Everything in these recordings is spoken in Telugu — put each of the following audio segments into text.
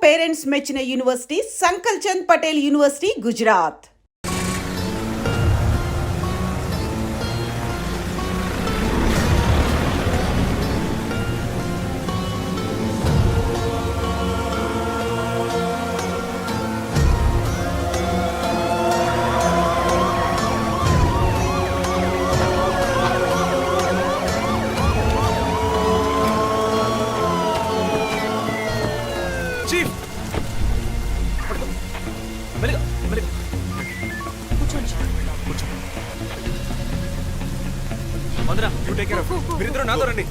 పేరెంట్స్ మెచ్చిన యూనివర్సిటీ సంకల్ చంద్ పటేల్ యూనివర్సిటీ, గుజరాత్. మీరిద్దరూ నాతో రండి.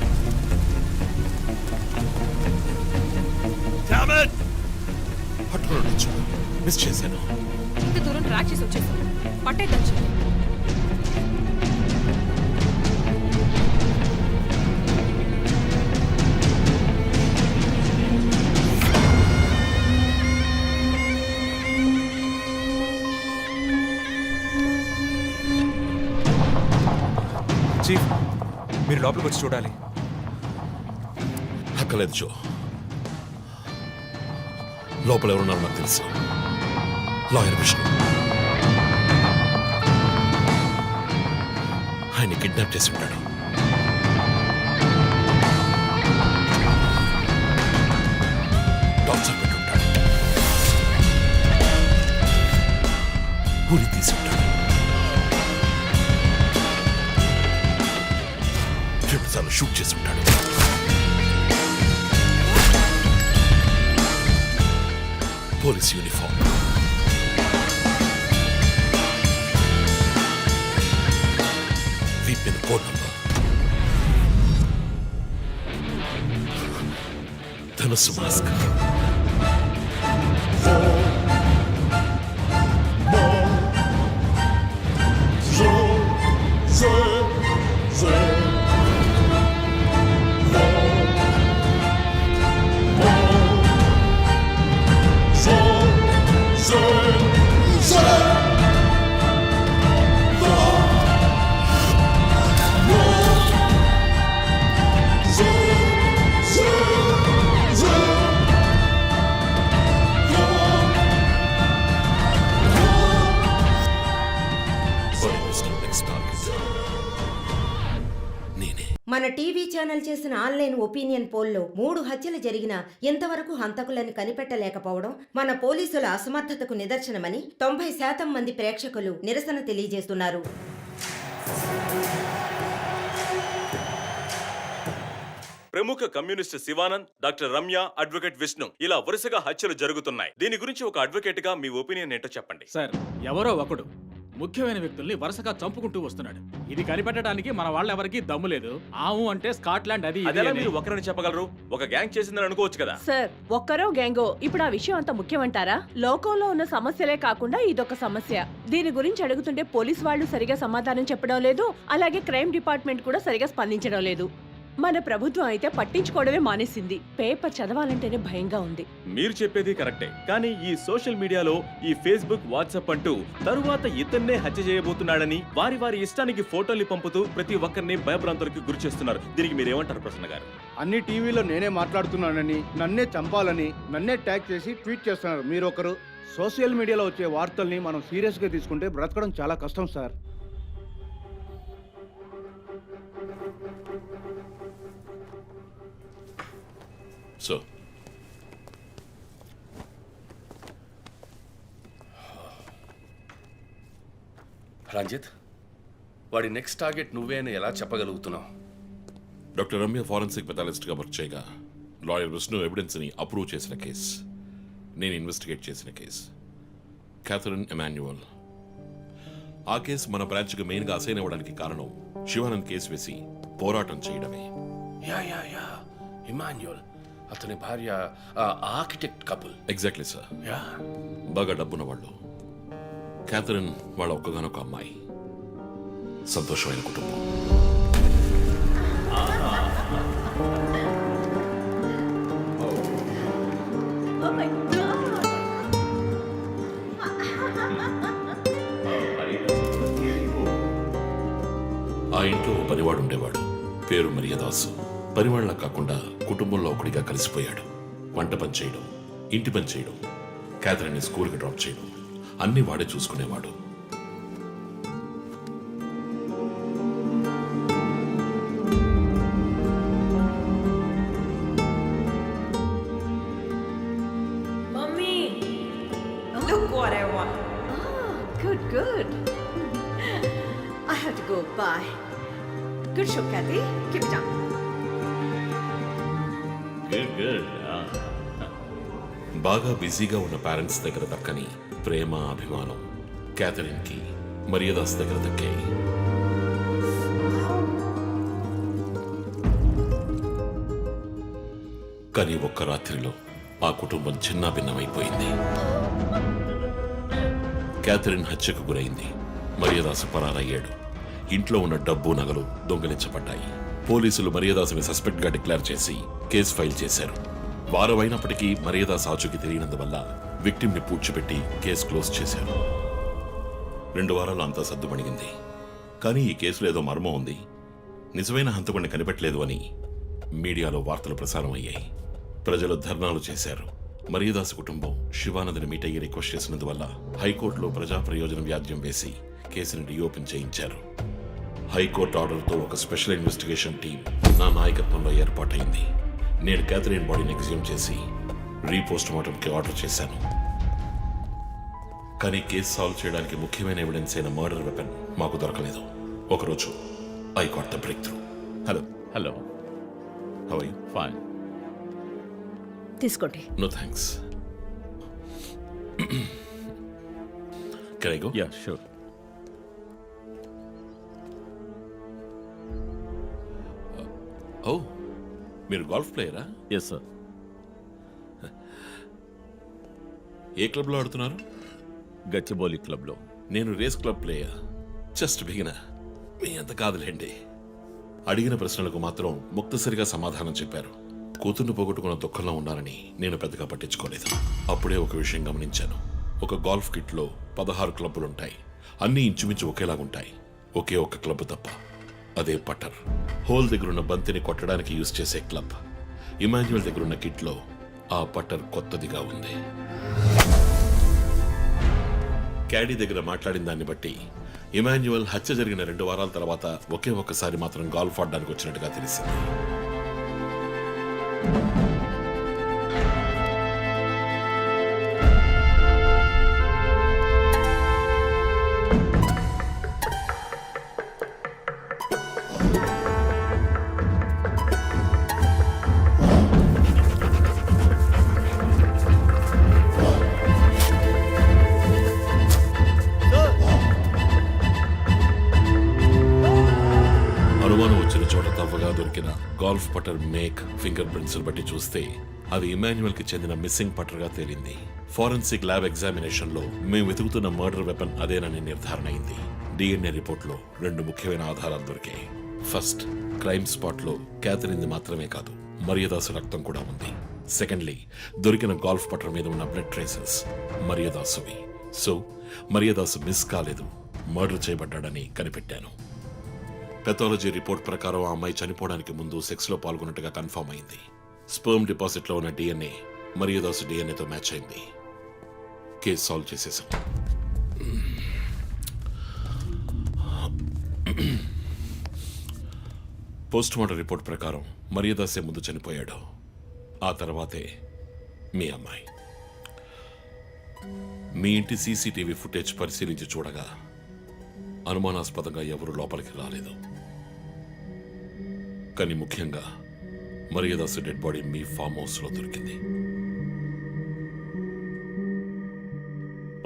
మిస్ చేశాను. ఇంత దూరం ట్రాక్ చేసి వచ్చేసాను. పట్టేద్దాం. చీఫ్, మీరు లోపలికి వచ్చి చూడాలి. అక్కలేదు జో. లోపల ఎవరున్నారో నాకు తెలుసు. లాయర్ విష్ణు. ఆయన కిడ్నాప్ చేసి ఉంటాడు. టార్చర్ పెట్టుంటాడు. ఊరి తీసి ఉంటాడు. రెండుసార్లు షూట్ చేసి ఉంటాడు. పోలీస్ యూనిఫామ్, వీపిన్ కోడ్ నంబర్, ధనుసు మాస్క్. మన టీవీ ఛానల్ చేసిన ఆన్లైన్ ఒపీనియన్ పోల్లో 3 హత్యలు జరిగినా ఎంతవరకు హంతకులను కనిపెట్టలేకపోవడం మన పోలీసుల అసమర్థతకు నిదర్శనమని 90% మంది ప్రేక్షకులు నిరసన తెలియజేస్తున్నారు. ప్రముఖ communist Shivanand, doctor Ramya, advocate Vishnu ఇలా వరుసగా హత్యలు జరుగుతున్నాయి. దీని గురించి ఒక అడ్వకేట్ గా మీ ఒపీనియన్ ఏంటో చెప్పండి. సార్, ఎవరో ఒకడు ముఖ్యమైన వ్యక్తుల్ని వరుసగా చంపుకుంటూ వస్తున్నాడు. ఇది కనిపెట్టడానికి మన వాళ్ళెవరికి దమ్ము లేదు. ఆవు అంటే స్కాట్లాండ్ అది అదేలా మీరు ఒకరని చెప్పగలరు? ఒక గ్యాంగ్ చేసిందని అనుకోవచ్చు కదా. సార్, ఒక్కరో గ్యాంగో ఇప్పుడు ఆ విషయం అంత ముఖ్యమంటారా? లోకంలో ఉన్న సమస్యలే కాకుండా ఇదొక సమస్య. దీని గురించి అడుగుతుంటే పోలీస్ వాళ్ళు సరిగా సమాధానం చెప్పడం లేదు. అలాగే క్రైమ్ డిపార్ట్మెంట్ కూడా సరిగా స్పందించడం లేదు. మన ప్రభుత్వం అయితే పట్టించుకోవడమే మానేసింది. పేపర్ చదవాలంటేనే భయంగా ఉంది. మీరు చెప్పేది కరెక్టే, కానీ ఈ సోషల్ మీడియాలో ఈ ఫేస్బుక్, వాట్సాప్ అంటూ తరువాత ఇతన్నే హత్య చేయబోతున్నాడని వారి వారి ఇష్టానికి ఫోటోలు పంపుతూ ప్రతి ఒక్కరిని భయభ్రాంతులకు గురి చేస్తున్నారు. దీనికి మీరేమంటారు ప్రసన్న గారు? అన్ని టీవీలో నేనే మాట్లాడుతున్నానని, నన్నే చంపాలని, నన్నే ట్యాగ్ చేసి ట్వీట్ చేస్తున్నారు మీరొకరు. సోషల్ మీడియాలో వచ్చే వార్తల్ని మనం సీరియస్గా తీసుకుంటే బ్రతకడం చాలా కష్టం సార్. సో రంజిత్, వాడి నెక్స్ట్ టార్గెట్ నువ్వే అని ఎలా చెప్పగలుగుతున్నావు? డాక్టర్ రమ్య ఫారెన్సిక్ పెథాలజిస్ట్గా వర్క్ చేయగా లాయర్ విష్ణు ఎవిడెన్స్ని అప్రూవ్ చేసిన కేస్, నేను ఇన్వెస్టిగేట్ చేసిన కేస్. Catherine Emmanuel. ఆ కేసు మన బ్రాంచ్కి మెయిన్గా అసైన్ అవ్వడానికి కారణం శివానంద్ కేసు వేసి పోరాటం చేయడమే. యా యా యా ఇమాన్యువల్, అతని భార్య architect couple. Exactly sir. Yeah, బాగా డబ్బున్న వాళ్ళు. క్యాథరిన్ వాళ్ళ ఒక్కగానొక అమ్మాయి. సంతోషమైన కుటుంబం. ఆ ఇంట్లో పనివాడు ఉండేవాడు, పేరు మరియదాసు. పనివాళ్ళ కాకుండా కుటుంబంలో ఒకడిగా కలిసిపోయాడు. వంట పని చేయడం, ఇంటి పని చేయడం, క్యాథరిన్ని స్కూల్కి డ్రాప్ చేయడం అన్నీ వాడే చూసుకునేవాడు. Look what I want. Good good. I have to go. Bye. Good show, Kathy. Keep it up. బాగా బిజీగా ఉన్న పేరెంట్స్ దగ్గర దక్కని ప్రేమ, అభిమానం క్యాథరిన్కి మరియదాస్ దగ్గర దక్కాయి. కానీ ఒక్క రాత్రిలో ఆ కుటుంబం చిన్నాభిన్నమైపోయింది. క్యాథరిన్ హత్యకు గురైంది. మరియదాసు పరారయ్యాడు. ఇంట్లో ఉన్న డబ్బు, నగలు దొంగిలించబడ్డాయి. పోలీసులు మరియదాసుని సస్పెక్ట్ గా డిక్లేర్ చేసి కేసు ఫైల్ చేశారు. వారం అయినప్పటికీ మరియదాస్ ఆచూకీ తెలియనందువల్ల విక్టిమ్ ని పూడ్చిపెట్టి కేసు క్లోజ్ చేశారు. 2 వారాలు అంతా సద్దుమణిగింది. కానీ ఈ కేసులో ఏదో మర్మం ఉంది, నిజమైన హంతకుడిని కనిపెట్టలేదు అని మీడియాలో వార్తలు ప్రసారం అయ్యాయి. ప్రజలు ధర్నాలు చేశారు. మరియదాసు కుటుంబం శివానందని మీట్ అయ్యి రిక్వెస్ట్ చేసినందువల్ల హైకోర్టులో ప్రజా ప్రయోజన వ్యాజ్యం వేసి కేసుని రీఓపెన్ చేయించారు. హైకోర్టు ఆర్డర్తో ఒక స్పెషల్ ఇన్వెస్టిగేషన్ టీం నా నాయకత్వంలో ఏర్పాటైంది. నేను క్యాథరిన్ బాడీని ఎగ్జ్యూమ్ చేసి రీపోస్ట్ మార్టంకి ఆర్డర్ చేశాను. కానీ కేసు సాల్వ్ చేయడానికి ముఖ్యమైన ఎవిడెన్స్ అయిన మర్డర్ వెపన్ మాకు దొరకలేదు. ఒకరోజు I got the breakthrough. Hello. How are you? Fine. తీసుకోండి. No thanks. Can I go? Yeah, sure. Oh, మీరు గోల్ఫ్ ప్లేయరా? Yes sir. ఏ క్లబ్లో ఆడుతున్నారు? గచ్చిబౌలి క్లబ్లో. నేను race club player. Just beginner. మీ అంత కాదులేండి. అడిగిన ప్రశ్నలకు మాత్రం ముక్తసరిగా సమాధానం చెప్పారు. కూతుర్ని పోగొట్టుకున్న దుఃఖంలో ఉన్నారని నేను పెద్దగా పట్టించుకోలేదు. అప్పుడే ఒక విషయం గమనించాను. ఒక గోల్ఫ్ కిట్లో 16 క్లబ్బులుంటాయి. అన్నీ ఇంచుమించు ఒకేలాగుంటాయి. ఒకే ఒక్క క్లబ్ తప్ప, అదే పట్టర్. హోల్ దగ్గరున్న బంతిని కొట్టడానికి యూజ్ చేసే క్లబ్. ఇమాన్యువల్ దగ్గరున్న కిట్లో ఆ పట్టర్ కొత్తదిగా ఉంది. క్యాడీ దగ్గర మాట్లాడిన దాన్ని బట్టి ఇమాన్యువల్ హత్య జరిగిన 2 వారాల తర్వాత ఒకే ఒక్కసారి మాత్రం గోల్ఫ్ ఆడడానికి వచ్చినట్టుగా తెలిసింది. అనుమానం వచ్చిన చోట తవ్వగా దొరికిన గోల్ఫ్ పట్టర్ మేక్, ఫింగర్ ప్రింట్స్ బట్టి చూస్తే అది ఇమాన్యువల్ కి చెందిన మిస్సింగ్ పట్టర్ గా తేలింది. ఫోరెన్సిక్ ల్యాబ్ ఎగ్జామినేషన్ లో మేము వెతుకుతున్న మర్డర్ వెపన్ అదేనని నిర్ధారణ అయింది. డిఎన్ఏ రిపోర్ట్ లో 2 ముఖ్యమైన ఆధారాలు దొరికాయి. ఫస్ట్, క్రైమ్ స్పాట్ లో క్యాథరిన్ మాత్రమే కాదు, మరియదాసు రక్తం కూడా ఉంది. సెకండ్లీ, దొరికిన గోల్ఫ్ పట్టర్ మీద ఉన్న బ్లడ్ ట్రేసెస్ మరియదాసువి. సో మరియదాసు మిస్ కాలేదు, మర్డర్ చేయబడ్డాడని కనిపెట్టాను. పెథాలజీ రిపోర్ట్ ప్రకారం ఆ అమ్మాయి చనిపోవడానికి ముందు సెక్స్ లో పాల్గొన్నట్టుగా కన్ఫర్మ్ అయింది. స్పర్మ్ డిపాజిట్ లో ఉన్న డిఎన్ఏ మరియదాసు డిఎన్ఏతో మ్యాచ్ అయింది. కేసు సాల్వ్ చేసేసాం. పోస్ట్ మార్టం రిపోర్ట్ ప్రకారం మరియదాసే ముందు చనిపోయాడు. ఆ తర్వాతే మీ అమ్మాయి. మీ ఇంటి సీసీటీవీ ఫుటేజ్ పరిశీలించి చూడగా అనుమానాస్పదంగా ఎవరు లోపలికి రాలేదు. కానీ ముఖ్యంగా మరియదాసు డెడ్ బాడీ మీ ఫామ్ హౌస్ లో దొరికింది.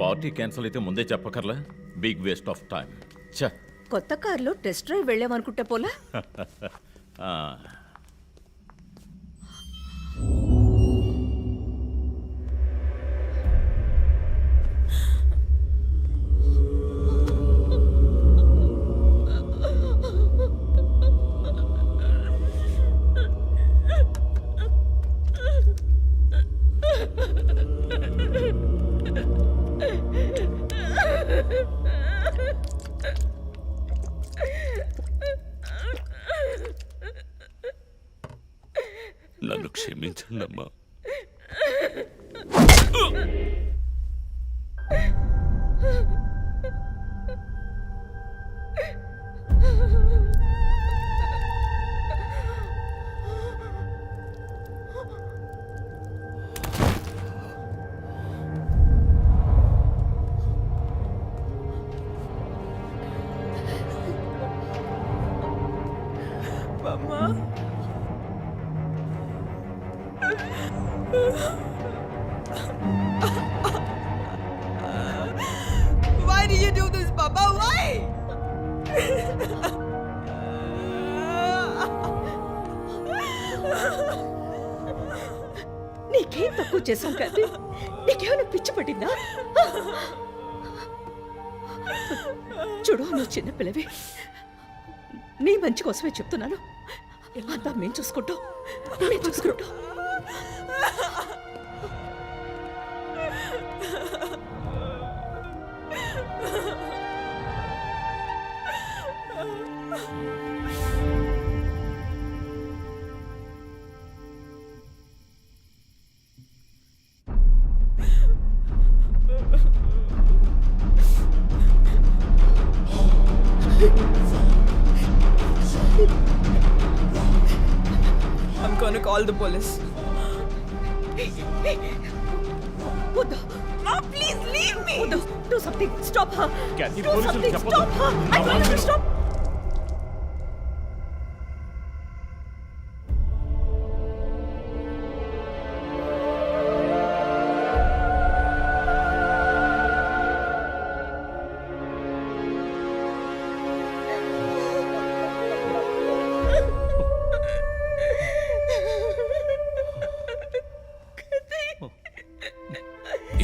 పార్టీ క్యాన్సిల్ అయితే ముందే చెప్పకర్లా? Big waste of time. ఛ. కొత్త కార్లో టెస్ట్ డ్రైవ్ వెళ్ళామనుకుంటే పోలా. ఆ. నన్ను క్షమించండి అమ్మా. Why did you do this, Papa? Why? నీకేం తక్కువ చేశాం కదా? నీకేమైనా పిచ్చి పట్టిందా? చూడు, నువ్వు చిన్న పిల్లవి. నీ మంచి కోసమే చెప్తున్నాను. అంతా మేము చూసుకుంటాం. I'm gonna call the police. వద్దు. Oh, please leave me. వద్దు. Do something. Stop her. Kathy, Do పోలీసులు something. చెప్పొద్దు. Stop her. I told you to stop.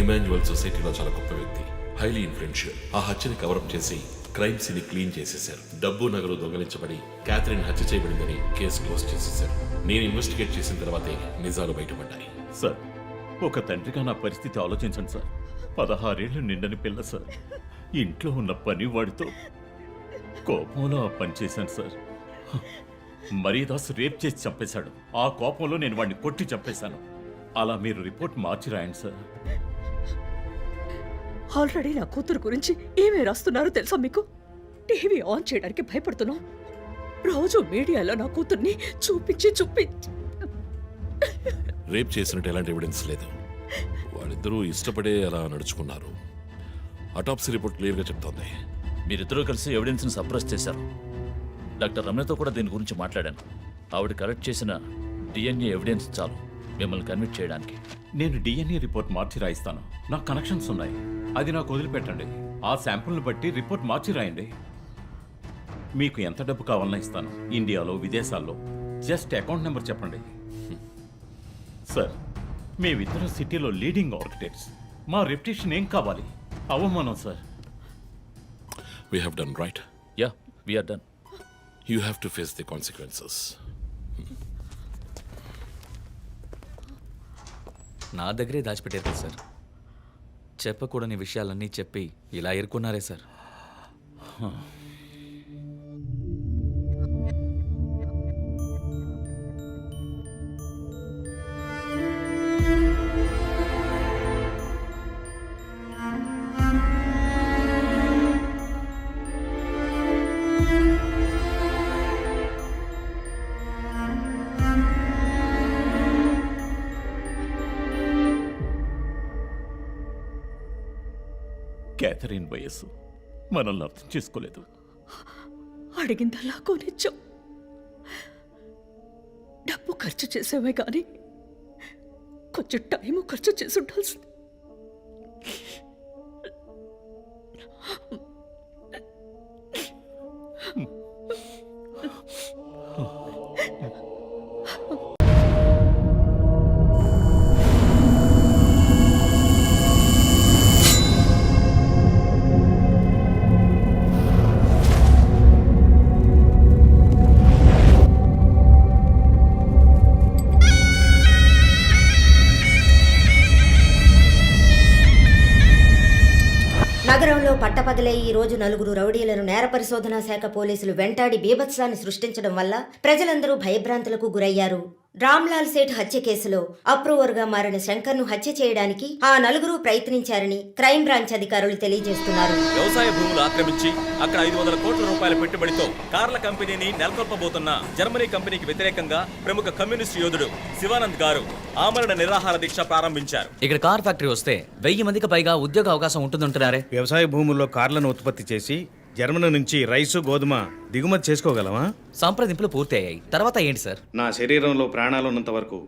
Emmanuel సొసైటీలో చాలా గొప్ప వ్యక్తి, హైలీ ఇన్ఫ్లుయెన్షియల్. ఆ హత్యని కవరప్ చేసి క్రైమ్ సీన్ క్లీన్ చేసేశారు. డబ్బు నగలు దొంగలించబడి క్యాథరిన్ హత్య చేయబడిందని కేసు క్లోజ్ చేసేశారు. నేను ఇన్వెస్టిగేట్ చేసిన తర్వాతే నిజాలు బయటపడ్డాయి. సార్, ఒక తండ్రిగా నా పరిస్థితి ఆలోచించండి సార్. 16 ఏళ్ళు నిండని పిల్ల సార్. ఇంట్లో ఉన్న పని వాడితో కోపంలో ఆ పని చేశాను సార్. మరీదాస్ రేప్ చేసి చంపేశాడు. ఆ కోపంలో నేను వాడిని కొట్టి చంపేశాను. అలా మీరు రిపోర్ట్ మార్చి రాయండి సార్. ఆల్రెడీ నా కూతురు గురించి ఏమేమి రాస్తున్నారో తెలుసా మీకు? టీవీ ఆన్ చేయడానికి భయపడుతున్నాం. రోజు మీడియాలో నా కూతుర్ని చూపించి రేప్ చేసినట్టు ఎలాంటి ఎవిడెన్స్ లేదు. వాళ్ళిద్దరూ ఇష్టపడే అలా నడుచుకున్నారు. అటాప్సీ రిపోర్ట్ క్లియర్గా చెప్తోంది. మీరిద్దరూ కలిసి ఎవిడెన్స్ని సప్రెస్ చేశారు. డాక్టర్ రమ్యతో కూడా దీని గురించి మాట్లాడాను. ఆవిడ కలెక్ట్ చేసిన డిఎన్ఏ ఎవిడెన్స్ చాలు మిమ్మల్ని కన్విట్ చేయడానికి. నేను డిఎన్ఏ రిపోర్ట్ మార్చి రాయిస్తాను. నాకు కనెక్షన్స్ ఉన్నాయి. అది నాకు వదిలిపెట్టండి. ఆ శాంపుల్ని బట్టి రిపోర్ట్ మార్చి రాయండి. మీకు ఎంత డబ్బు కావాలన్నా ఇస్తాను. ఇండియాలో, విదేశాల్లో. జస్ట్ అకౌంట్ నెంబర్ చెప్పండి. సార్, మేమిద్దరం సిటీలో లీడింగ్ ఆర్కిటెక్ట్స్. మా రెప్యుటేషన్ ఏం కావాలి? అవమానం sir. We have done right. Yeah, we're done. You have to face the consequences. నా దగ్గరే దాచిపెట్టారు సార్. చెప్పకూడని విషయాలన్నీ చెప్పి ఇలా ఎరుకున్నారే సార్. క్యాథరిన్ వయస్సు మనల్ని అర్థం చేసుకోలేదు. అడిగిందల్లా కొనిచ్చాం. డబ్బు ఖర్చు చేసేవే కానీ కొంచెం టైము ఖర్చు చేసి ఉండాల్సింది. నగరంలో పట్టపగలే ఈ రోజు నలుగురు రౌడీలను నేర పరిశోధనా శాఖ పోలీసులు వెంటాడి బీభత్సాన్ని సృష్టించడం వల్ల ప్రజలందరూ భయభ్రాంతులకు గురయ్యారు. రామ్లాల్ సేఠ్ హత్య కేసులో అప్రూవర్గా మారిన శంకర్ను హత్య చేయడానికి ఆ నలుగురు ప్రయత్నించారని క్రైమ్ బ్రాంచ్ అధికారులు తెలియజేస్తున్నారు. వ్యవసాయ భూములు ఆక్రమించి అక్కడ 500 కోట్ల రూపాయల పెట్టుబడితో కార్ల కంపెనీని నెలకొల్పబోతున్న జర్మనీ కంపెనీకి వ్యతిరేకంగా ప్రముఖ కమ్యూనిస్ట్ యోధుడు శివానంద్ గారు ఆమరణ నిరాహార దీక్ష ప్రారంభించారు. ఇక్కడ కార్ ఫ్యాక్టరీ వస్తే 1000 మందికి పైగా ఉద్యోగ అవకాశం ఉంటుందంటున్నారే. వ్యవసాయ భూముల్లో కార్లను ఉత్పత్తి చేసి జర్మనీ నుంచి రైసు, గోధుమ దిగుమతి చేసుకోగలమా? సంప్రదింపులు పూర్తి అయ్యాయి. తర్వాత ఏంటి సార్? నా శరీరంలో ప్రాణాలు ఉన్నంత వరకు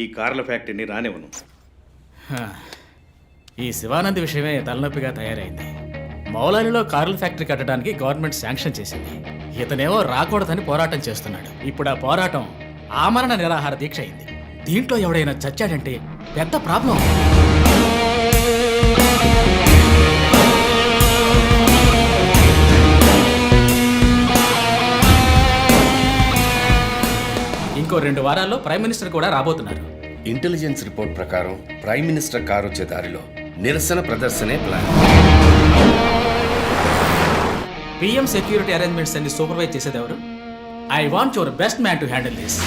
ఈ కార్ల ఫ్యాక్టరీని రానివ్వను. ఈ శివానంద్ విషయమే తలనొప్పిగా తయారైంది. మౌలాలిలో కార్ల ఫ్యాక్టరీ కట్టడానికి గవర్నమెంట్ శాంక్షన్ చేసింది. ఇతనేమో రాకూడదని పోరాటం చేస్తున్నాడు. ఇప్పుడు ఆ పోరాటం ఆమరణ నిరాహార దీక్ష అయింది. దీంట్లో ఎవడైనా చచ్చాడంటే పెద్ద ప్రాబ్లం. ఇంకో 2 వారాల్లో ప్రైమ్ మినిస్టర్ కూడా రాబోతున్నారు. ఇంటెలిజెన్స్ రిపోర్ట్ ప్రకారం ప్రైమ్ మినిస్టర్ కారు వచ్చే దారిలో నిరసన ప్రదర్శనే ప్లాన్. పిఎం సెక్యూరిటీ అరేంజ్మెంట్స్ అన్ని సూపర్వైజ్ చేసేది ఎవరు? I want your best man to handle this.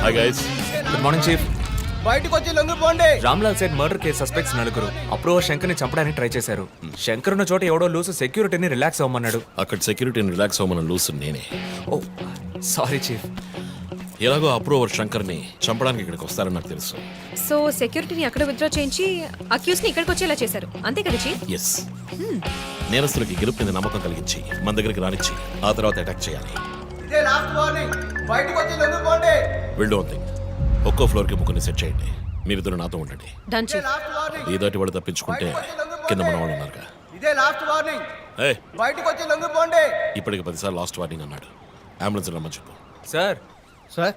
Hi guys. Good morning chief. బయటకు వచ్చి లొంగిపోండి. Ramlal side murder case suspects 4 approver శంకర్ని చంపడానికి ట్రై చేశారు. శంకర్ ఉన్న చోట ఎవడో లూసు సెక్యూరిటీని రిలాక్స్ అవ్వమన్నాడు. అక్కడ సెక్యూరిటీని రిలాక్స్ అవ్వమని లూస్ నేనే. ఓ సారీ చీఫ్. ఎలాగో అప్రూవర్ శంకర్ని చంపడానికి ఇక్కడికి వస్తారని నాకు తెలుసు. సో సెక్యూరిటీని అక్కడ విత్డ్రా చేయించి అక్యూస్ ని ఇక్కడికి వచ్చేలా చేశారు, అంతే కదా చీఫ్? ఎస్. నేరస్తులకి గెలుపు మీద నమ్మకం కలిగించి మన దగ్గరికి రానిచ్చి ఆ తర్వాత అటాక్ చేయాలి. బయటకు వచ్చి లొంగిపోండి. Will don't think. ఒక్కో ఫ్లోర్కి ముగ్గురిని సెట్ చేయండి. మీరిద్దరు నాతో ఉండండి. Done chief. ఈ దాటి వాడు తప్పించుకుంటే కింద మన వాళ్ళు ఉన్నారుగా. ఇదే లాస్ట్ వార్నింగ్. ఏయ్, బయటకు వచ్చి లొంగిపోండి. ఇప్పటికి 10 సార్లు లాస్ట్ వార్నింగ్ అన్నాడు. అంబులెన్స్ రమ్మని చెప్పు. Sir sir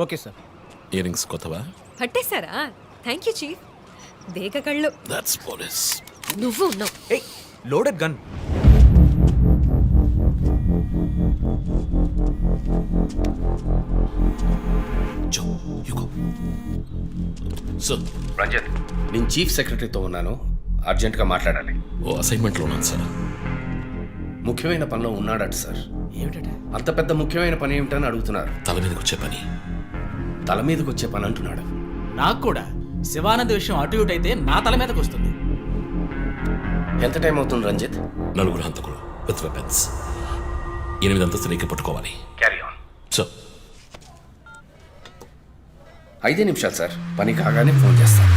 okay sir. Ear rings కొత్తవా? పట్టేశారా? Thank you chief. దేక కళ్ళు. That's police. నువ్వు ఉన్నావు. ఏయ్ లోడెడ్ గన్. జో యు గో. సార్ రంజిత్, నేను చీఫ్ సెక్రటరీతో ఉన్నాను, అర్జెంటుగా మాట్లాడాలి. ఓ అసైన్మెంట్లో ఉన్నాను సార్. ముఖ్యమైన పనిలో ఉన్నాడట సార్. ఏమిటంటే అంత పెద్ద ముఖ్యమైన పని ఏమిటని అడుగుతున్నారు. తల మీదకి వచ్చే పని. తల మీదకి వచ్చే పని అంటున్నాడు. నాకు కూడా శివానంద్ విషయం అటు ఇటు అయితే నా తల మీదకి వస్తుంది. ఎంత టైం అవుతుంది రంజిత్? 4 హంతకులు విత్ వెపన్స్. 8 అంతస్తులు ఎక్కి పట్టుకోవాలి. Carry on. సో 5 నిమిషాలు సార్, పని కాగానే ఫోన్ చేస్తాను.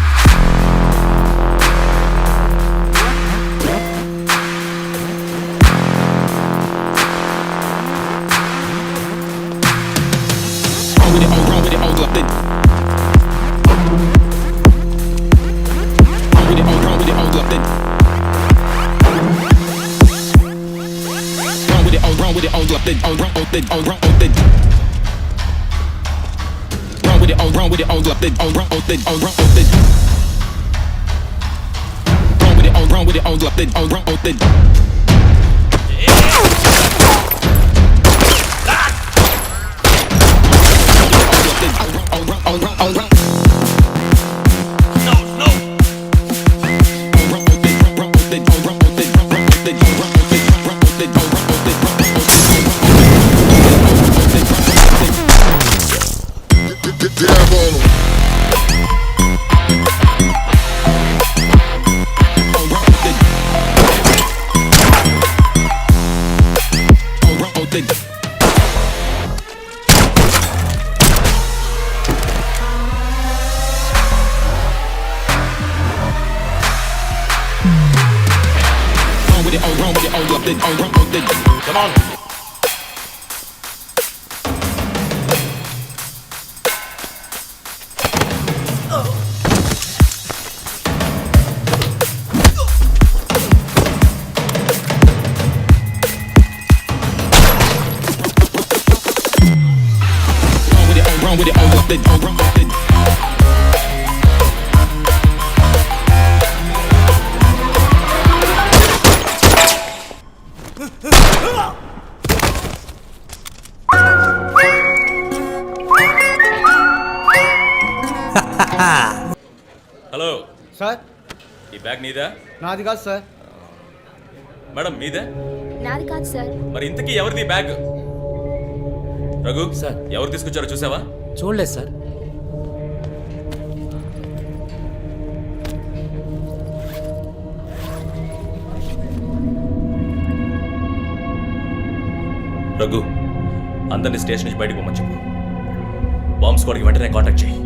Come on. హలో సార్ ఈ బ్యాగ్ నీదా? నాది కాదు సార్. మేడం మీదే? నాది కాదు సార్. మరి ఇంతకీ ఎవరిది బ్యాగ్? రఘు సార్. ఎవరు తీసుకొచ్చారో చూసావా? చూడలేదు సార్. రఘు అందరినీ స్టేషన్ నుంచి బయటకు పోమని చెప్పు. బాంబ్ స్క్వాడ్కి వెంటనే కాంటాక్ట్ చేయి.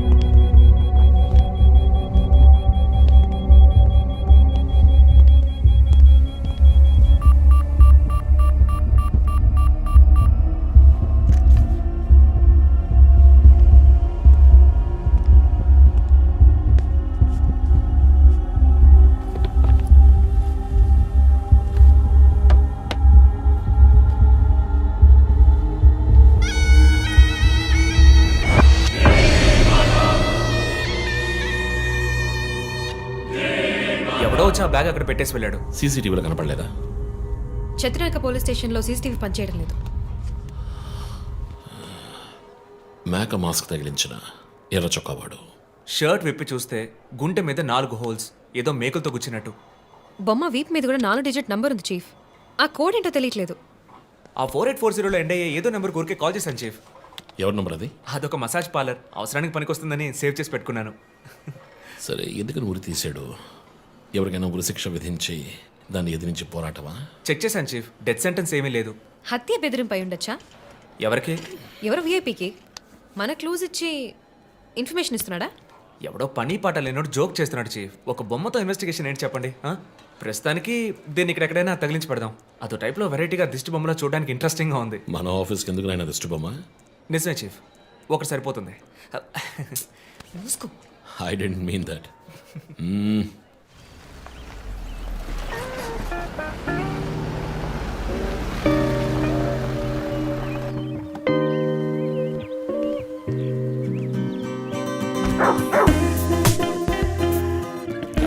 ఎవడో వచ్చి ఆ బ్యాగ్ అక్కడ పెట్టేసి వెళ్ళాడు. సీసీటీవీలో కనపడలేదా? చతురాక పోలీస్ స్టేషన్లో సీసీటీవీ పనిచేయడం లేదు. మేక మాస్క్ తగిలించిన ఎర్ర చొక్కావాడు. షర్ట్ విప్పి చూస్తే గుంటె మీద 4 హోల్స్, ఏదో మేకులతో గుచ్చినట్టు. బొమ్మ వీప్ మీద కూడా 4 డిజిట్ నంబర్ ఉంది చీఫ్. ఆ కోడ్ ఏంటో తెలియట్లేదు. ఆ 4840లో ఎండ్ అయ్యే ఏదో నెంబర్ ఊరికే కాల్ చేశాను చీఫ్. ఎవరి నెంబర్ అది? అదొక మసాజ్ పార్లర్, అవసరానికి పనికొస్తుందని సేవ్ చేసి పెట్టుకున్నాను. సరే, ఎందుకని ఉరి తీశాడు? ఎవరికైనా ఉరిశిక్ష విధించి దాన్ని ఎదిరించి పోరాటమా? చెక్ చేశాను చీఫ్, డెత్ సెంటెన్స్ ఏమీ లేదు. హత్య బెదిరింపై ఉండొచ్చా? ఎవరికి? ఎవరు విఐపికి మన క్లూజ్ ఇచ్చి ఇన్ఫర్మేషన్ ఇస్తున్నాడా? ఎవడో పని పాట లేనోడు జోక్ చేస్తున్నాడు చీఫ్. ఒక బొమ్మతో ఇన్వెస్టిగేషన్ ఏంటి చెప్పండి? ప్రస్తుతానికి దీన్ని ఇక్కడ ఎక్కడైనా తగిలించి పెడదాం. అదో టైప్లో వెరైటీగా దిష్టి బొమ్మలో చూడడానికి ఇంట్రెస్టింగ్గా ఉంది. మన ఆఫీస్కి ఎందుకు నాయన దిష్టి బొమ్మ? నిజమే చీఫ్, ఒకటి సరిపోతుంది. I don't mean that.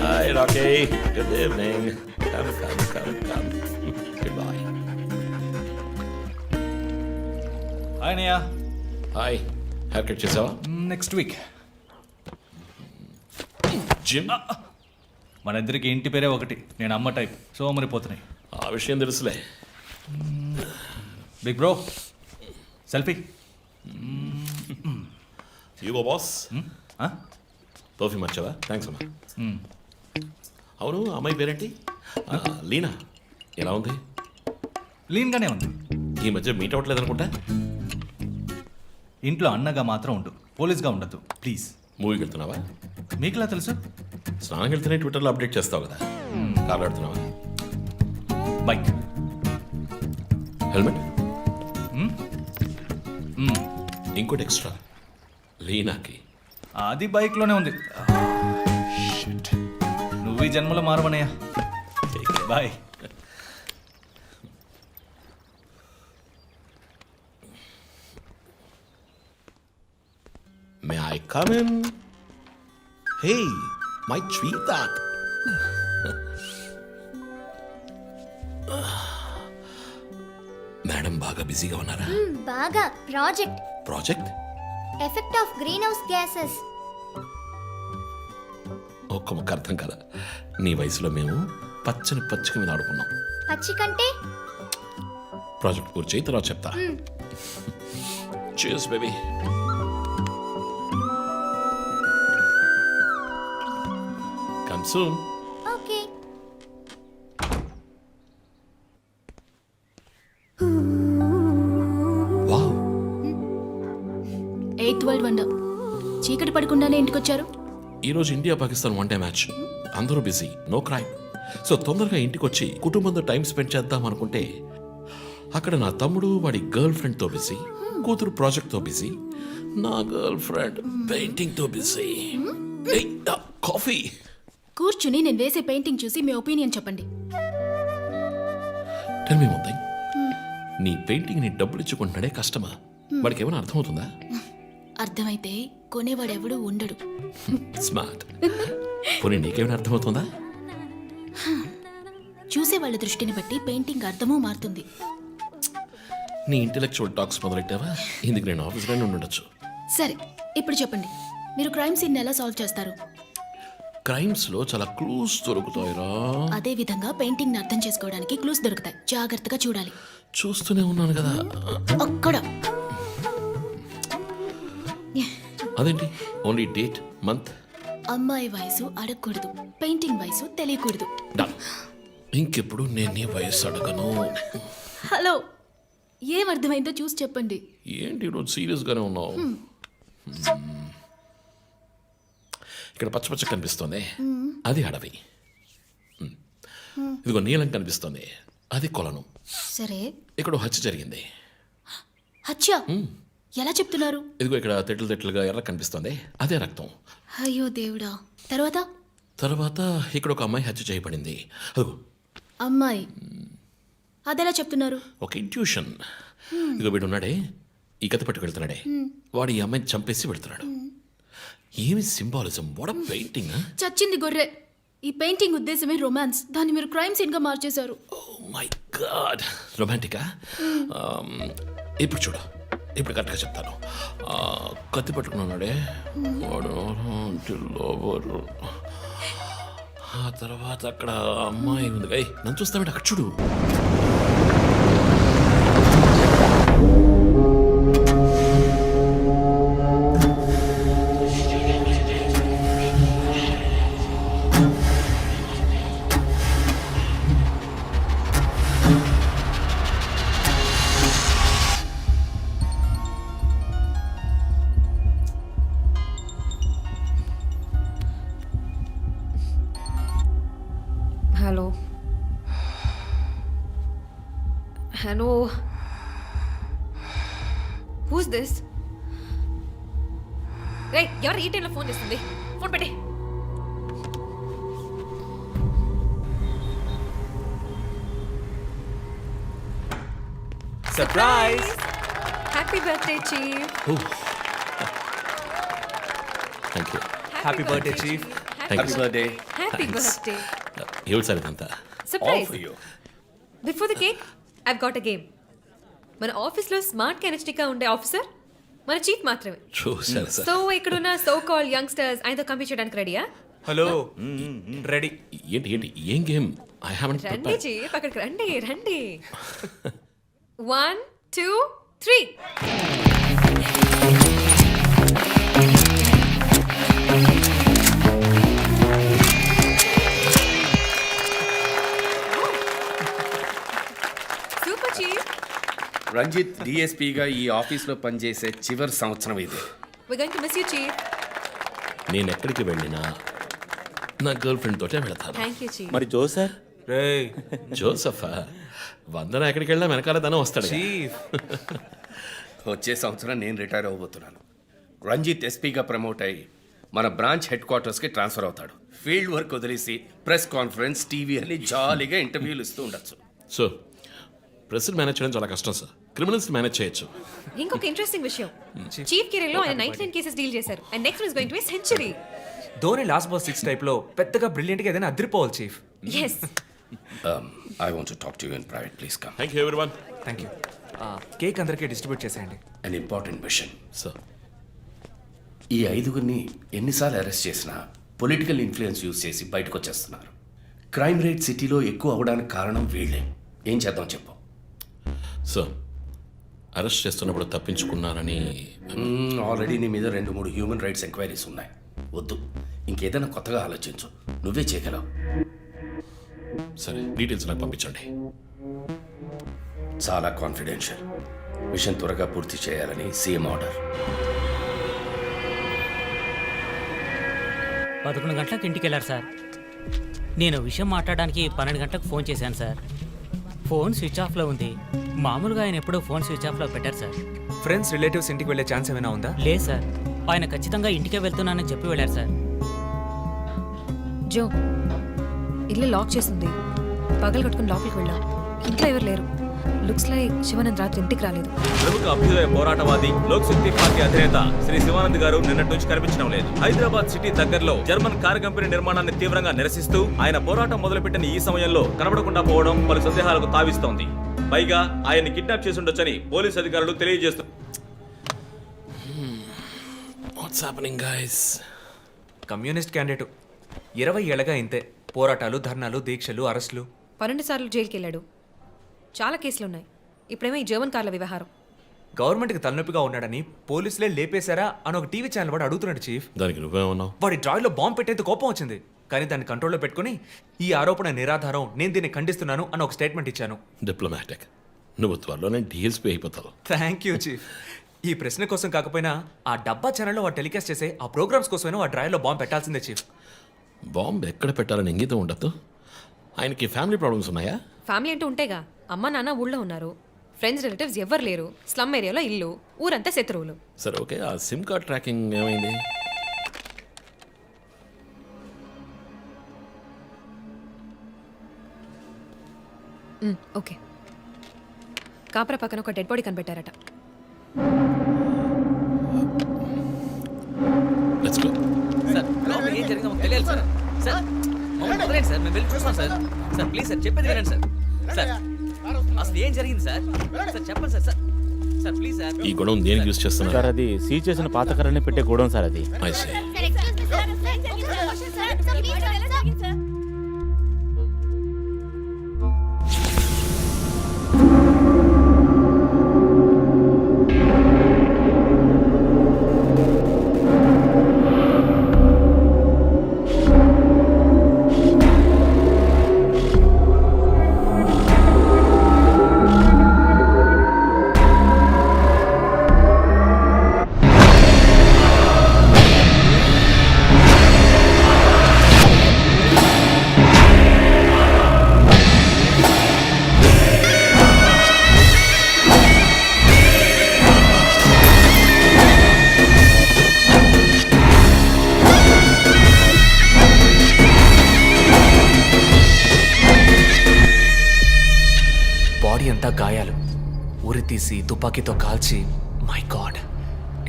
Hi, Rocky. Good evening. Come. Goodbye. Hi అన్నయ్య. Hi. Hair cut చేసావా? Next week. జిమ్? మన ఇద్దరికి ఇంటి పేరే ఒకటి. నేను అమ్మ టైప్, సో మరిపోతున్నాయి. ఆ విషయం తెలుసులే. Big bro selfie. Ego boss. Perfume వచ్చావా? థ్యాంక్స్ అమ్మా. అవును, అమ్మాయి పేరేంటి? లీనా. ఎలా ఉంది? లీన్గానే ఉంది. ఈ మధ్య మీట్ అవ్వట్లేదు అనుకుంటా. ఇంట్లో అన్నగా మాత్రం ఉండు, పోలీస్గా ఉండద్దు ప్లీజ్. మూవీకి వెళ్తున్నావా? మీకులా తెలుసు? స్నానం వెళ్తేనే ట్విట్టర్లో అప్డేట్ చేస్తావు కదా. కార్లు ఆడుతున్నావా? బైక్. హెల్మెట్? ఇంకోటి ఎక్స్ట్రా లీనాకి. అది బైక్లోనే ఉంది. నువ్వు ఈ జన్మలో మారవనయ్యా. Bye. May I come in? Hey, my sweetheart. Madam బాగా బిజీగా ఉన్నారా? బాగా. Project? Effect of greenhouse gases. ఒక్క ముక్క అర్థం కదా. నీ వయసులో మేము పచ్చకి మీద ఆడుకున్నాం. పచ్చి కంటే ప్రాజెక్ట్ పూర్తి చేయి, తర్వాత చెప్తా. Cheers, baby. Come soon. Okay. Wow. 8th world wonder. చీకటి పడకుండానే ఇంటికొచ్చారు. ఈరోజు India Pakistan one day match. అందరూ బిజీ, నో క్రైమ్. సో తొందరగా ఇంటికి వచ్చి కుటుంబంతో టైం స్పెండ్ చేద్దాం అనుకుంటే అక్కడ నా తమ్ముడు వాడి గర్ల్ ఫ్రెండ్తో బిజీ, కూతురు ప్రాజెక్ట్తో బిజీ, నా గర్ల్ ఫ్రెండ్ పెయింటింగ్తో బిజీ. కాఫీ. కూర్చుని నేను వేసే పెయింటింగ్ చూసి మీ ఒపీనియన్ చెప్పండి. Tell me one thing. నీ పెయింటింగ్ ని డబ్బులు ఇచ్చుకుంటున్నాడే కష్టమా? వాడికి ఏమైనా అర్థమవుతుందా? అర్థమైతే కొనేవాడెవడూ ఉండడు. స్మార్ట్. పోనీ నీకేమైనా అర్థమవుతుందా? చూసే వాళ్ళ దృష్టిని బట్టి పెయింటింగ్ అర్థమూ మారుతుంది. నీ ఇంటెలెక్చువల్ టాక్స్ మొదలెట్టావా? ఇందుకు నేను ఆఫీస్లోనే ఉండొచ్చు. సరే, ఇప్పుడు చెప్పండి, మీరు క్రైమ్ సీన్ ఎలా సాల్వ్ చేస్తారు? క్రైమ్స్లో చాలా క్లూస్ దొరుకుతాయిరా. అదే విధంగా పెయింటింగ్ అర్థం చేసుకోవడానికి క్లూస్ దొరుకుతాయి. జాగ్రత్తగా చూడాలి. చూస్తూనే ఉన్నాను కదా. అక్కడ అదేంటి ఓన్లీ డేట్ మంత్? అమ్మాయి వయసు అడగకూడదు, పెయింటింగ్ వయసు తెలియకూడదు. డన్. ఇంకెప్పుడు నేను నీ వయస్సు అడగను. హలో, ఏం అర్థమైందో చూసి చెప్పండి. ఏంటి ఈరోజు సీరియస్గానే ఉన్నావు? ఇక్కడ పచ్చ పచ్చ కనిపిస్తుంది, అది అడవి. ఇదిగో నీలం కనిపిస్తుంది, అది కొలను. సరే, ఇక్కడ హత్య జరిగింది. హత్య ఎలా చెప్తున్నారు? ఇదిగో ఇక్కడ తెట్లు తెట్లుగా ఎర్ర కనిపిస్తుంది, అదే రక్తం. అయ్యో దేవుడా. తర్వాత తర్వాత ఇక్కడ ఒక అమ్మాయి హత్య చేయబడింది. అదిగో అమ్మాయి, అదెలా చెప్తున్నారు? ఒక ఇంట్యూషన్. ఇదిగో వీడు ఉన్నాడే, ఈ కథ పట్టుకు వెళ్తున్నాడే, వాడు ఈ అమ్మాయిని చంపేసి వెళ్తున్నాడు. ఏమి సింబాలిజం, వాట్ అ పెయింటింగ్. చచ్చింది గొర్రె. ఈ పెయింటింగ్ ఉద్దేశమే రొమాన్స్, దాన్ని మీరు క్రైమ్ సీన్ గా మార్చేశారు. మై గాడ్, రొమాంటికా? ఇప్పుడు చూడు, ఇప్పుడు కరెక్ట్గా చెప్తాను. కత్తి పట్టుకున్నాడే వాడు లోబరు. ఆ తర్వాత అక్కడ అమ్మాయి ఉంది. నన్ను చూస్తామంటే అక్కడ చూడు. Hello hello, who's this? రే, ఎవరు ఈ టైంలో ఫోన్ చేస్తుంది? ఫోన్ పెట్టే. Surprise! Happy birthday chief. Thank you. Happy birthday chief. Thank you. Birthday. Happy birthday. ఎవరు సార్ ఇదంతా? Surprise. Before the cake I've got a game. మన ఆఫీస్లో స్మార్ట్ కెనెస్టిక్గా ఉండే ఆఫీసర్ మన చీఫ్ మాత్రమే. చూసారు సార్. సో ఇక్కడున్న సో కాల్ యంగ్స్టర్స్ ఆయనతో కంపీట్ చేయడానికి రెడీయా? Hello, ready. ఏంటి ఏంటి ఏం గేమ్? ఐ హావెంట్ రండి ప్రిపేర్డ్. చీఫ్, అక్కడికి రండి రండి. 1 2 3. Super chief. రంజిత్ డిఎస్పీగా ఈ ఆఫీస్లో పనిచేసే చివరి సంవత్సరం ఇది. We're going to miss you, chief. నేను ఎక్కడికి వెళ్ళినా నా గర్ల్ ఫ్రెండ్ తోటే వెళతాను. Thank you, chief. మరి జో సార్? రేయ్ జోసఫా, వందన ఎక్కడికి వెళ్ళినా వెనకాల తను వస్తాడు. చీఫ్, వచ్చే సంవత్సరం నేను రిటైర్ అవ్వబోతున్నాను. రంజిత్ ఎస్పీగా ప్రమోట్ అయ్యి మన బ్రాంచ్ హెడ్ క్వార్టర్స్కి ట్రాన్స్ఫర్ అవుతాడు. ఫీల్డ్ వర్క్ వదిలేసి ప్రెస్ కాన్ఫరెన్స్, టీవీ అని జాలీగా ఇంటర్వ్యూలు ఇస్తూ ఉండొచ్చు. సో ప్రెస్ని మేనేజ్ చేయడం చాలా కష్టం సార్. క్రిమినల్స్ మేనేజ్ చేయొచ్చు. ఇంకొక ఇంట్రెస్టింగ్ విషయం, చీఫ్ కెరీర్లో ఆయన 99 కేసెస్ డీల్ చేశారు. And next is going to be century. Dhoni last ball 6 టైప్లో పెద్దగా బ్రిలియంట్గా ఏదైనా అదిరిపోవాలి chief. yes. I want to talk to you in private, please come. Thank you everyone. Thank you. Cake అందరికీ డిస్ట్రిబ్యూట్ చేసేయండి. An important machine. సార్ ఈ ఐదుగురిని ఎన్నిసార్లు అరెస్ట్ చేసినా పొలిటికల్ ఇన్ఫ్లుయెన్స్ యూజ్ చేసి బయటకు వచ్చేస్తున్నారు. క్రైమ్ రేట్ సిటీలో ఎక్కువ అవడానికి కారణం వీళ్ళే. ఏం చేద్దాం చెప్పు. సార్ అరెస్ట్ చేస్తున్నప్పుడు తప్పించుకున్నారని ఆల్రెడీ నీ మీద 2-3 హ్యూమన్ రైట్స్ ఎంక్వైరీస్ ఉన్నాయి. వద్దు, ఇంకేదైనా కొత్తగా ఆలోచించు. నువ్వే చేయగలవు. సరే, డీటెయిల్స్ నాకు పంపించండి. చాలా కాన్ఫిడెన్షియల్. మిషన్ త్వరగా పూర్తి చేయాలని సీఎం ఆర్డర్. 11 గంటలకు ఇంటికి వెళ్ళారు సార్. నేను విషయం మాట్లాడడానికి 12 గంటలకు ఫోన్ చేశాను సార్. ఫోన్ స్విచ్ ఆఫ్లో ఉంది. మామూలుగా ఆయన ఎప్పుడూ ఫోన్ స్విచ్ ఆఫ్లో పెట్టారు సార్. ఫ్రెండ్స్, రిలేటివ్స్ ఇంటికి వెళ్ళే ఛాన్స్ ఏమైనా ఉందా? లేదు సార్, ఆయన ఖచ్చితంగా ఇంటికే వెళ్తున్నానని చెప్పి వెళ్ళారు సార్. జో, ఇల్లు లాక్ చేసింది. పగలు కట్టుకుని లోపలికి వెళ్ళాం. ఇంట్లో ఎవరు లేరు. లుక్స్ లైక్ శివానంద్ రాత్రి ఇంటికి రాలేదు. ప్రముఖ అభ్యుదయ పోరాటవాది లోక్ శక్తి పార్టీ అధినేత శ్రీ శివానంద్ గారు నిన్నటి నుంచి కనిపించడం లేదు. హైదరాబాద్ సిటీ దగ్గరలో జర్మన్ కార్ కంపెనీ నిర్మాణాన్ని తీవ్రంగా నిరసిస్తూ ఆయన పోరాటం మొదలుపెట్టిన ఈ సమయంలో కనబడకుండా పోవడం పలు సందేహాలకు తావిస్తోంది. పైగా ఆయన్ని కిడ్నాప్ చేసి ఉండొచ్చని పోలీసు అధికారులు తెలియజేస్తున్నారు. What's happening guys? Communist candidate 20 ఏళ్ళగా ఇంతే. పోరాటాలు, ధర్నాలు, దీక్షలు, అరెస్టులు. 12 సార్లు జైలుకి వెళ్ళాడు. చాలా కేసులు ఉన్నాయి. ఇప్పుడేమో ఈ జర్మన్ కార్ల వ్యవహారం. గవర్నమెంట్కి తలనొప్పిగా ఉన్నాడని పోలీసులే లేపేశారా అని ఒక టీవీ ఛానల్ వాడు అడుగుతున్నాడు చీఫ్. దానికి నువ్వేమన్నావు? వాడి డ్రాయిలో బాంబు పెట్టేందుకు కోపం వచ్చింది, కానీ దాన్ని కంట్రోల్లో పెట్టుకుని ఈ ఆరోపణ నిరాధారం, నేను దీన్ని ఖండిస్తున్నాను అని ఒక స్టేట్మెంట్ ఇచ్చాను. డిప్లొమాటిక్. నువ్వు త్వరలోనే డిఎస్పీ అయిపోతావు. Thank you chief. ఈ ప్రశ్న కోసం కాకపోయినా ఆ డబ్బా ఛానల్లో వాడు టెలికాస్ట్ చేసే ఆ ప్రోగ్రామ్స్ కోసమైనా ఆ డ్రాయిలో బాంబు పెట్టాల్సిందే చీఫ్. బాంబు ఎక్కడ పెట్టాలని ఇంగితం ఉండదు. ఆయనకి ఫ్యామిలీ ప్రాబ్లమ్స్ ఉన్నాయా? ఫ్యామిలీ అంటూ ఉంటేగా. అమ్మ నాన్న ఊళ్ళో ఉన్నారు, ఫ్రెండ్స్ రిలేటివ్స్ ఎవ్వరు లేరు, స్లమ్ ఏరియాలో ఇల్లు, ఊరంతా శత్రువులు. సరే ఓకే, ఆ సిమ్ కార్డ్ ట్రాకింగ్ ఏమైంది? ఓకే. కాపరా పక్కన ఒక డెడ్ బాడీ కనిపెట్టారట. Let's go. సార్ లోపల ఏం జరిగిందో మాకు తెలియాలి సార్. సార్ మమ్మల్ని వదిలేండి సార్, మేము వెళ్ళి చూస్తాం సార్. సార్ ప్లీజ్ సార్, చెప్పేది వినండి సార్. సార్ అసలు ఏం జరిగింది సార్? సార్ చెప్పండి sir. Sir sir please sir. ఈ గొడవ దేనికి యూస్ చేస్తున్నారు? సార్ అది సీజ్ చేసిన పాత కర్రని పెట్టే గోడం సార్ అది. I see. బాడీ అంతా గాయాలు, ఉరి తీసి తుపాకీతో కాల్చి. My God,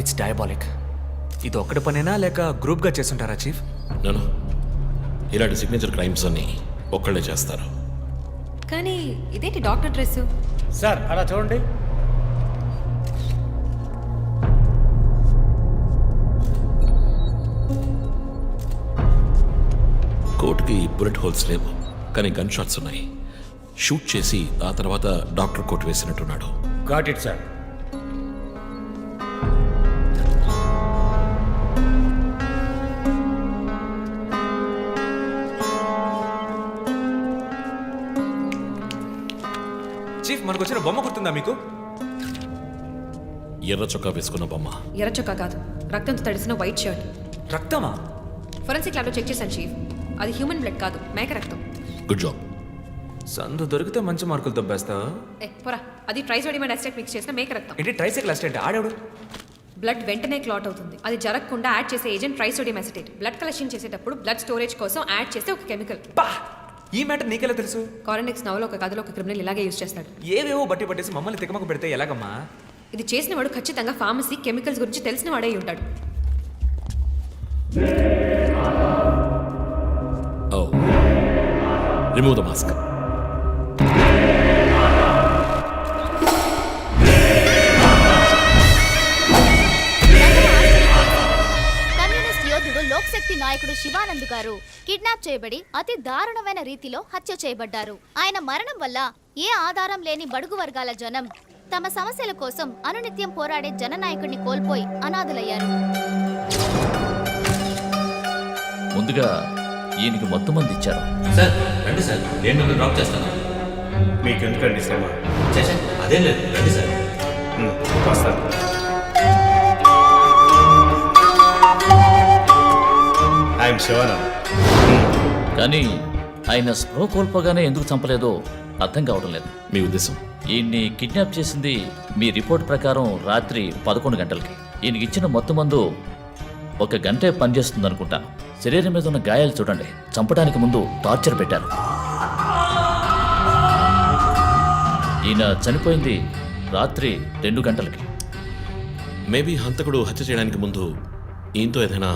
it's diabolic. ఇది ఒక్కడి పనేనా లేక గ్రూప్గా చేస్తుంటారా చీఫ్? నేను ఇలాంటి సిగ్నేచర్ క్రైమ్స్ అన్ని ఒక్కళ్ళే చేస్తారు. కానీ ఇదేంటి డాక్టర్ డ్రెస్? సార్ అలా చూడండి. కోట్కి బుల్లెట్ హోల్స్ లేవు, కానీ గన్ షాట్స్ ఉన్నాయి. షూట్ చేసి ఆ తర్వాత డాక్టర్ కోట్ వేసినట్టున్నాడు. Got it sir. చీఫ్, మనకు వచ్చిన బొమ్మ గుర్తుందా మీకు? ఎర్ర చొక్కా వేసుకున్న బొమ్మ. ఎర్ర చొక్కా కాదు, రక్తంతో తడిసిన వైట్ షర్ట్. రక్తమా? ఫోరెన్సిక్ ల్యాబ్లో చెక్ చేశాను చీఫ్. అది హ్యూమన్ బ్లడ్ కాదు, మేక రక్తం. Good job. సందు దొరికితే మంచి మార్కులు దొబ్బేస్తావా? పోరా, అది ట్రైసోడియం అండ్ అసిటేట్ మిక్స్ చేసిన మేక రక్తం. ఏంటి ట్రైసైకిల్ అసిస్టెంట్ ఆడాడు? బ్లడ్ వెంటనే క్లాట్ అవుతుంది. అది జరగకుండా యాడ్ చేసే agent trisodium acetate. Blood collection చేసేటప్పుడు బ్లడ్ స్టోరేజ్ కోసం యాడ్ చేసే ఒక కెమికల్. ఈ మ్యాటర్ నీకెలా తెలుసు? కారెనిక్స్ నవలో ఒక కథలో ఒక క్రిమినల్ ఇలాగే యూజ్ చేస్తాడు. ఏవేవో బట్టి పట్టేసి మమ్మల్ని తికమక పెడితే ఎలాగమ్మా? ఇది చేసిన వాడు ఖచ్చితంగా ఫార్మసీ కెమికల్స్ గురించి తెలిసిన వాడే ఉంటాడు. Oh. Remove the mask. Communist యోధుడు లోక్శక్తి నాయకుడు శివానంద్ గారు కిడ్నాప్ చేయబడి అతి దారుణమైన రీతిలో హత్య చేయబడ్డారు. ఆయన మరణం వల్ల ఏ ఆధారం లేని బడుగు వర్గాల జనం తమ సమస్యల కోసం అనునిత్యం పోరాడే జననాయకుడిని కోల్పోయి అనాథులయ్యారు. ముందుగా ఈయనకి మొత్తం మంది ఇచ్చారు. సార్ రండి సార్, నేను మిమ్మల్ని డ్రాప్ చేస్తాను. మీకు ఎందుకండి శ్రమ? అదేం లేదు, రండి సార్. వస్తాను. ఐఎమ్ శివానంద్. కానీ ఆయన స్పృహ కోల్పోగానే ఎందుకు చంపలేదో అర్థం కావడం లేదు. మీ ఉద్దేశం? ఈయన్ని కిడ్నాప్ చేసింది మీ రిపోర్ట్ ప్రకారం రాత్రి 11 గంటలకి. ఈయనకి ఇచ్చిన మొత్తం మందు 1 గంటే పనిచేస్తుంది అనుకుంటాను. శరీరం మీద ఉన్న గాయాలు చూడండి, చంపడానికి ముందు టార్చర్ పెట్టారు. ఈయన చనిపోయింది రాత్రి 2 గంటలకి. మేబీ హంతకుడు హత్య చేయడానికి ముందు ఈయనతో ఏదైనా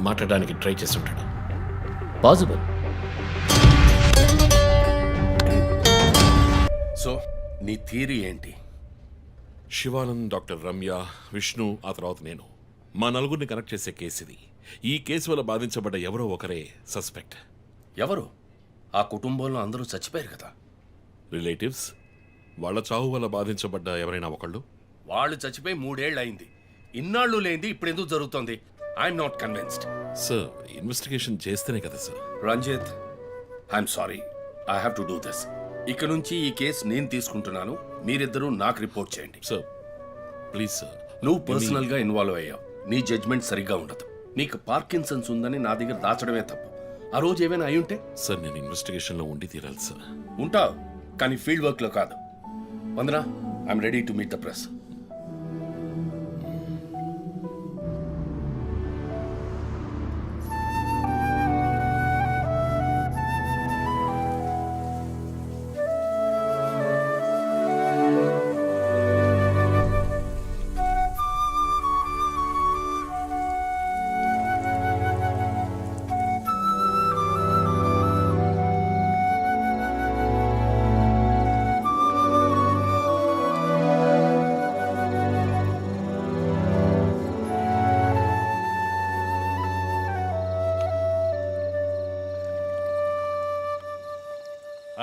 మాట్లాడడానికి ట్రై చేసి ఉంటాడు. పాసిబుల్. సో నీ థీరీ ఏంటి? శివానంద్, డాక్టర్ రమ్య, విష్ణు, ఆ తర్వాత నేను, మా నలుగురిని కనెక్ట్ చేసే కేసు ఇది. ఈ కేసు వల్ల బాధించబడ్డ ఎవరో ఒకరే సస్పెక్ట్. ఎవరు? ఆ కుటుంబంలో అందరూ చచ్చిపోయారు కదా. రిలేటివ్స్, వాళ్ళ చావు వల్ల బాధించబడ్డ ఎవరైనా ఒకళ్ళు. వాళ్ళు చచ్చిపోయి 3 ఏళ్ళు అయింది. ఇన్నాళ్ళు లేనిది ఇప్పుడు ఎందుకు జరుగుతోంది? I'm not convinced. Sir, investigation చేస్తేనే కదా sir. Ranjith, I'm sorry, I have to do this. ఇక నుంచి ఈ కేసు నేను తీసుకుంటున్నాను. మీరిద్దరూ నాకు రిపోర్ట్ చేయండి. Sir please sir. నువ్వు పర్సనల్ గా ఇన్వాల్వ్ అయ్యావు. నీ జడ్జ్మెంట్ సరిగ్గా ఉండదు. నీకు పార్కిన్సన్స్ ఉందని నా దగ్గర దాచడమే తప్పు. ఆ రోజు ఏమైనా అయి ఉంటే? సార్, నేను ఇన్వెస్టిగేషన్లో ఉండి తీరాలి సార్. ఉంటావు, కానీ ఫీల్డ్ వర్క్ లో కాదు. Vandana, I'm ready to meet the press.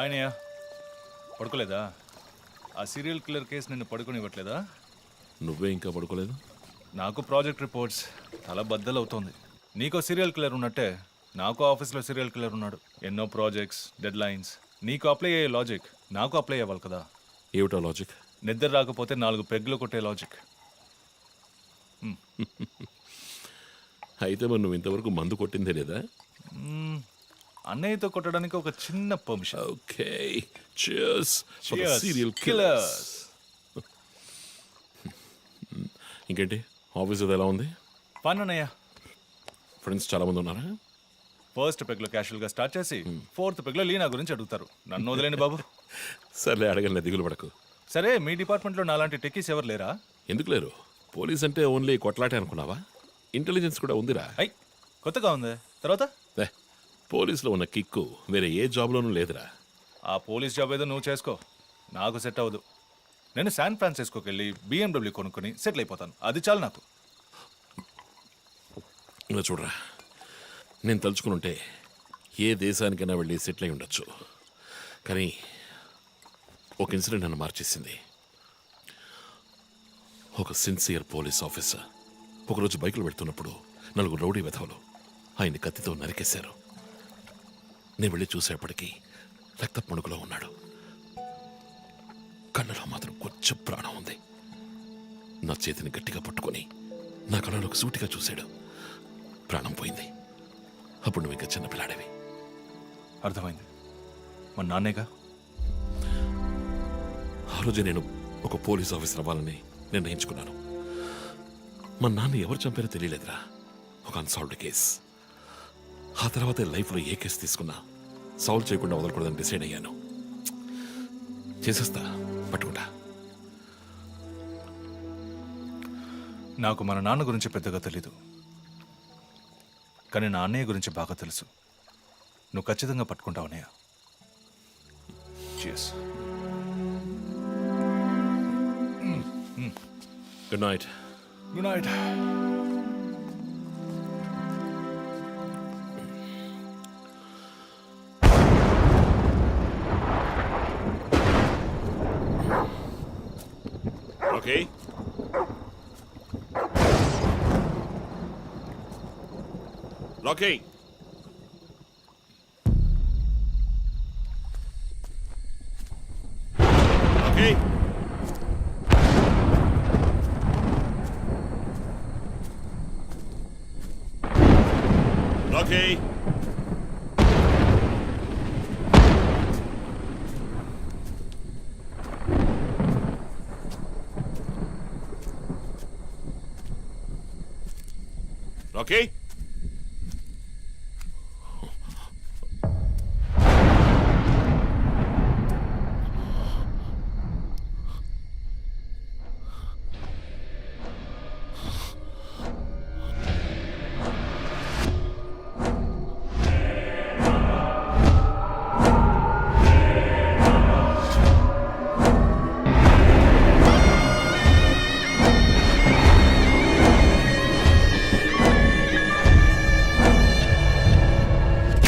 ఆయనయ్య పడుకోలేదా? ఆ సీరియల్ కిల్లర్ కేసు నిన్ను పడుకోనివ్వట్లేదా? నువ్వే ఇంకా పడుకోలేదు? నాకు ప్రాజెక్ట్ రిపోర్ట్స్ తల బద్దలవుతోంది. నీకో సీరియల్ కిల్లర్ ఉన్నట్టే నాకు ఆఫీస్లో సీరియల్ కిల్లర్ ఉన్నాడు. ఎన్నో ప్రాజెక్ట్స్, డెడ్ లైన్స్. నీకు అప్లై అయ్యే లాజిక్ నాకు అప్లై అవ్వాలి కదా. ఏమిటో లాజిక్? నిద్ర రాకపోతే 4 పెగ్గులు కొట్టే లాజిక్. అయితే మరి నువ్వు ఇంతవరకు మందు కొట్టిందే లేదా? అన్నయ్యతో కొట్టడానికి ఒక చిన్న permission. Okay, cheers for the Cheers, serial killers. killers. ఇంకేంటి, ఆఫీస్ అది ఎలా ఉంది? ఫన్ అన్నయ్య. ఫ్రెండ్స్ చాలా మంది ఉన్నారా? ఫస్ట్ పెగ్లో క్యాషువల్గా స్టార్ట్ చేసి 4th పెగ్లో లీనా గురించి అడుగుతారు. నన్ను వదిలేండి బాబు. సర్లే, అడగలే, దిగులు పడకు. సరే, మీ డిపార్ట్మెంట్లో నాలాంటి టెక్కీస్ ఎవరు లేరా? ఎందుకు లేరు? పోలీస్ అంటే ఓన్లీ కొట్లాటే అనుకున్నావా? ఇంటెలిజెన్స్ కూడా ఉందిరా. అయ్, కొత్తగా ఉంది. తర్వాత పోలీసులో ఉన్న కిక్కు వేరే ఏ జాబ్లోనూ లేదురా. ఆ పోలీస్ జాబ్ ఏదో నువ్వు చేసుకో, నాకు సెట్ అవ్వదు. నేను శాన్ ఫ్రాన్సిస్కోకి వెళ్ళి BMW కొనుక్కొని సెటిల్ అయిపోతాను. అది చాలు నాకు. ఇలా చూడరా, నేను తలుచుకుని ఉంటే ఏ దేశానికైనా వెళ్ళి సెటిల్ అయి ఉండొచ్చు. కానీ ఒక ఇన్సిడెంట్ నన్ను మార్చేసింది. ఒక సిన్సియర్ పోలీస్ ఆఫీసర్ ఒకరోజు బైకులు పెడుతున్నప్పుడు 4 రౌడీ వెధవలు ఆయన్ని కత్తితో నరికేశారు. నేను వెళ్ళి చూసేపటికి రక్త మణుకులో ఉన్నాడు. కళ్ళలో మాత్రం కొంచెం ప్రాణం ఉంది. నా చేతిని గట్టిగా పట్టుకొని నా కళ్ళలోకి సూటిగా చూశాడు. ప్రాణం పోయింది. అప్పుడు నువ్వు ఇంకా చిన్నపిల్లాడేవి. అర్థమైంది. మా నాన్నేగా. ఆ రోజే నేను ఒక పోలీస్ ఆఫీసర్ అవ్వాలని నిర్ణయించుకున్నాను. మా నాన్న ఎవరు చంపారో తెలియలేదురా. ఒక అన్సాల్వ్డ్ కేస్. ఆ తర్వాత లైఫ్లో ఏ కేసు తీసుకున్నా సాల్వ్ చేయకుండా వదలకూడదని డిసైడ్ అయ్యాను. చేసేస్తా, పట్టుకుంటా. నాకు మన నాన్న గురించి పెద్దగా తెలీదు, కానీ నా అన్నయ్య గురించి బాగా తెలుసు. నువ్వు ఖచ్చితంగా పట్టుకుంటావు అన్నయ్య. Cheers. Good night. Good night. Okay. Rocky. Rocky. Rocky. Rocky?